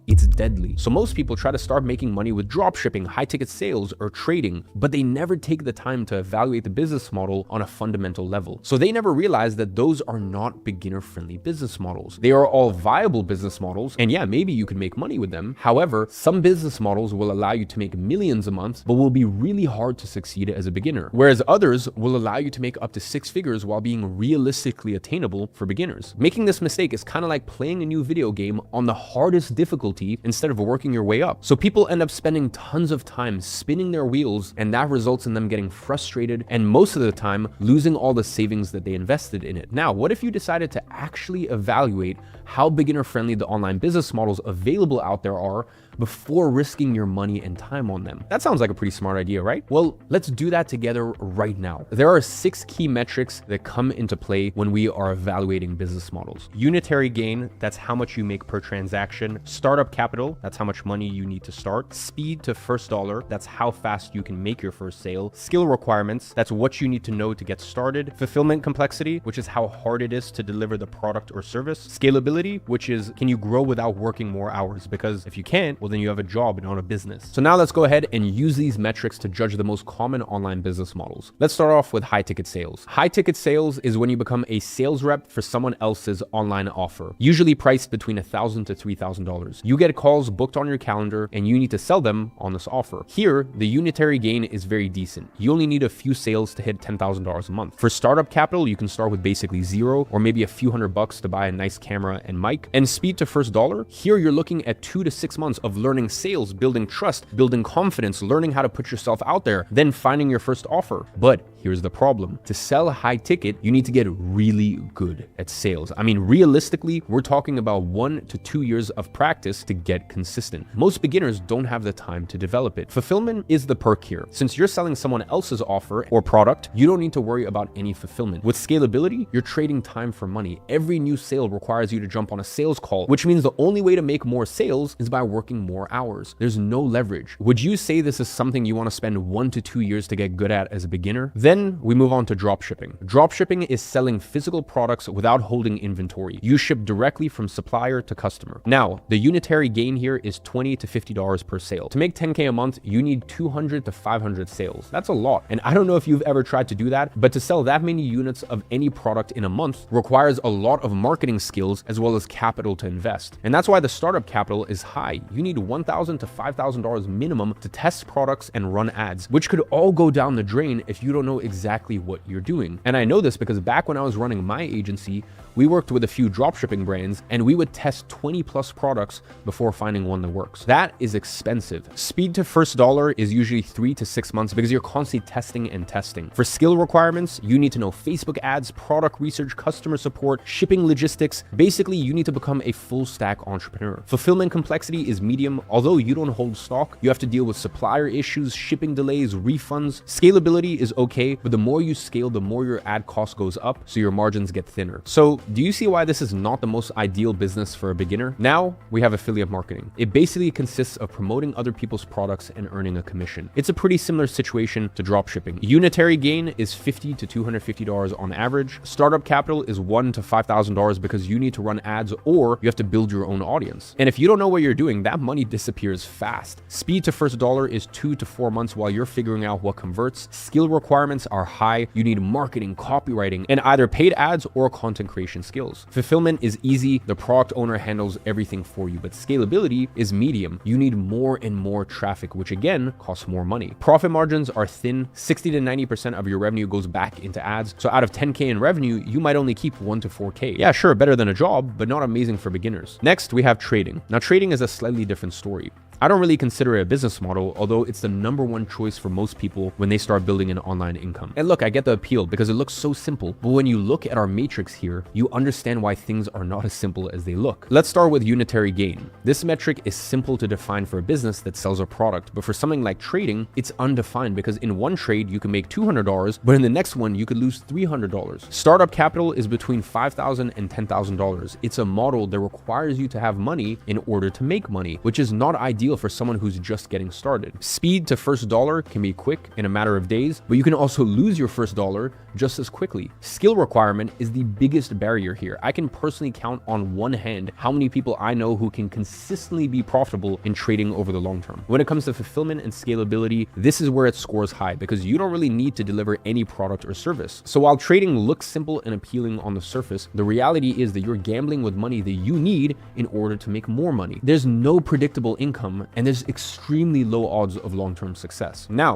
it's deadly. So most people try to start making money with dropshipping, high ticket sales, or trading, but they never take the time to evaluate the business model on a fundamental level. So they never realize that those are not beginner-friendly business models. They are all viable business models, and yeah, maybe you can make money with them. However, some business models will allow you to make millions a month, but will be really hard to succeed as a beginner, whereas others will allow you to make up to 6 figures while being realistically attainable for beginners. Making this mistake is kind of like playing a new video game on the hardest difficulty instead of working your way up. So people end up spending tons of time spinning their wheels, and that results in them getting frustrated and most of the time losing all the savings that they invested in it. Now, what if you decided to actually evaluate how beginner friendly the online business models available out there are before risking your money and time on them? That sounds like a pretty smart idea, right? Well, let's do that together right now. There are 6 key metrics that come into play when we are evaluating business models. Unitary gain, that's how much you make per transaction. Startup capital, that's how much money you need to start. Speed to first dollar, that's how fast you can make your first sale. Skill requirements, that's what you need to know to get started. Fulfillment complexity, which is how hard it is to deliver the product or service. Scalability, which is can you grow without working more hours? Because if you can't, well, then you have a job and not a business. So now let's go ahead and use these metrics to judge the most common online business models. Let's start off with high ticket sales. High ticket sales is when you become a sales rep for someone else's online offer, usually priced between $1,000 to $3,000. You get calls booked on your calendar and you need to sell them on this offer. Here, the unitary gain is very decent. You only need a few sales to hit $10,000 a month. For startup capital, you can start with basically zero or maybe a few $100 to buy a nice camera and mic. And speed to first dollar, here you're looking at 2 to 6 months of learning sales, building trust, building confidence, learning how to put yourself out there, then finding your first offer. But here's the problem. To sell high ticket, you need to get really good at sales. I mean, realistically, we're talking about 1 to 2 years of practice to get consistent. Most beginners don't have the time to develop it. Fulfillment is the perk here. Since you're selling someone else's offer or product, you don't need to worry about any fulfillment. With scalability, you're trading time for money. Every new sale requires you to jump on a sales call, which means the only way to make more sales is by working more hours. There's no leverage. Would you say this is something you want to spend 1 to 2 years to get good at as a beginner? Then we move on to dropshipping. Dropshipping is selling physical products without holding inventory. You ship directly from supplier to customer. Now, the unitary gain here is $20 to $50 per sale. To make 10K a month, you need 200 to 500 sales. That's a lot. And I don't know if you've ever tried to do that, but to sell that many units of any product in a month requires a lot of marketing skills as well as capital to invest. And that's why the startup capital is high. You need $1,000 to $5,000 minimum to test products and run ads, which could all go down the drain if you don't know exactly what you're doing. And I know this because back when I was running my agency, we worked with a few dropshipping brands and we would test 20 plus products before finding one that works. That is expensive. Speed to first dollar is usually 3 to 6 months because you're constantly testing and testing. For skill requirements, you need to know Facebook ads, product research, customer support, shipping logistics. Basically, you need to become a full stack entrepreneur. Fulfillment complexity is medium. Although you don't hold stock, you have to deal with supplier issues, shipping delays, refunds. Scalability is okay, but the more you scale, the more your ad cost goes up, so your margins get thinner. So do you see why this is not the most ideal business for a beginner? Now we have affiliate marketing. It basically consists of promoting other people's products and earning a commission. It's a pretty similar situation to dropshipping. Unitary gain is $50 to $250 on average. Startup capital is $1,000 to $5,000 because you need to run ads or you have to build your own audience. And if you don't know what you're doing, that money disappears fast. Speed to first dollar is 2 to 4 months while you're figuring out what converts. Skill requirements are high. You need marketing, copywriting, and either paid ads or content creation skills. Fulfillment is easy. The product owner handles everything for you, but scalability is medium. You need more and more traffic, which again costs more money. Profit margins are thin. 60 to 90% of your revenue goes back into ads. So out of 10K in revenue, you might only keep 1 to 4K. Yeah, sure, better than a job, but not amazing for beginners. Next, we have trading. Now, trading is a slightly different story. I don't really consider it a business model, although it's the #1 choice for most people when they start building an online income. And look, I get the appeal because it looks so simple, but when you look at our matrix here, you understand why things are not as simple as they look. Let's start with unitary gain. This metric is simple to define for a business that sells a product, but for something like trading, it's undefined because in one trade, you can make $200, but in the next one, you could lose $300. Startup capital is between $5,000 and $10,000. It's a model that requires you to have money in order to make money, which is not ideal ideal for someone who's just getting started. Speed to first dollar can be quick in a matter of days, but you can also lose your first dollar just as quickly. Skill requirement is the biggest barrier here. I can personally count on one hand how many people I know who can consistently be profitable in trading over the long term. When it comes to fulfillment and scalability, this is where it scores high because you don't really need to deliver any product or service. So while trading looks simple and appealing on the surface, the reality is that you're gambling with money that you need in order to make more money. There's no predictable income and there's extremely low odds of long-term success. Now,